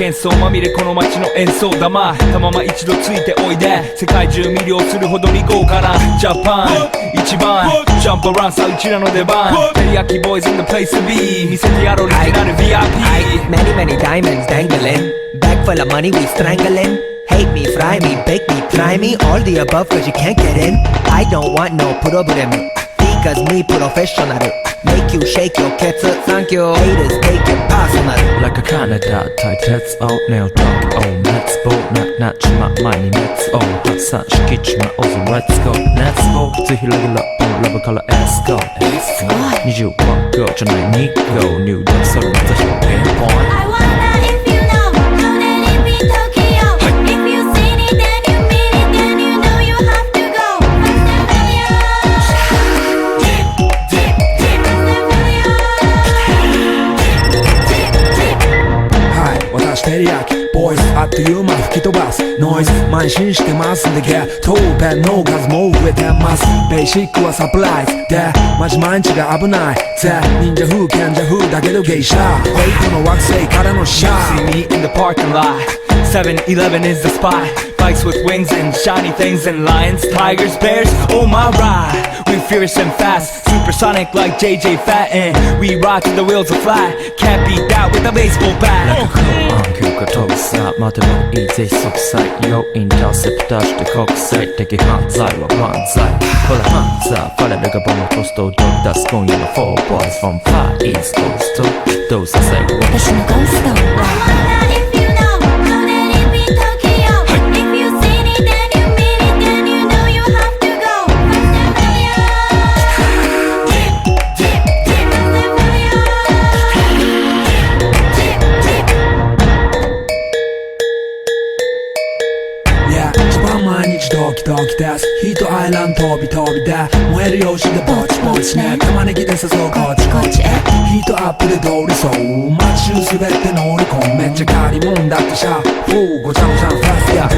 喧騒まみれこの街の演奏玉たまま一度ついておいで世界中魅了するほどに豪華なジャパン一番ジャンプアラウンさあうちらの出番テリヤキボーイズ in the place to be 見せてやろうオリジナル VIP Many many diamonds dangling Bag full of money we strangling Hate me, fry me, bake me, try me All the above cause you can't get in I don't want no problem Because me professional Make you shake your cats up, thank you Haters take it personal Like a Canada tight heads out nail talk Oh let's go knock knock my money let's go hot sun shiki my also let's goぜひレギュラーラブから Let's go 21号じゃない2号入力それまた表現 point I wonder if you know how that it be Tokyo If you seen it then you mean it then you know you have to goはい私テリヤキボイスあっという間吹き飛ばすノイズ慢心してますんでゲットペンの数も増えてますベーシックはサプライズでマジ毎日が危ないぜ忍者風賢者風だけどゲイシャフェイクの惑星からのシャ See me in the parking lot 7-Eleven is the spot Bikes with wings and shiny things and lions, tigers, bears, oh my ride We fierce and fast, supersonic like JJ Fat And we ride till the wheels are flat Can't beat that with a baseball bat 急が飛ぶさまでもいいぜ即歳要インターセプターして国際的犯罪は万歳ほらハンザーファレルがボムトストをドッ出す今夜の4 boys from far east coast どうさせる私のゴースト I wonder if you know how that it be Tokyo If you seen it then you mean it then you know you have to go Yeah 一番毎日ドキドキですヒートアイランド飛び飛びで燃えるよしでぼちぼちね玉ねぎで誘うこっちこっちへヒートアップで通りそう街中滑って乗り込むめっちゃ借りもんだってシャフごちゃごちゃファストや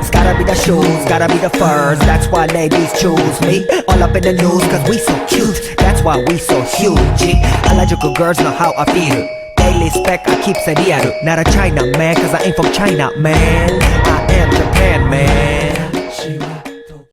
It's gotta be the shoes, gotta be the furs That's why ladies choose me All up in the news cause we so cute That's why we so huge Harajuku girls know how I feel Daily spec I keep it real Not a China man cause I ain't from China man I am Japan man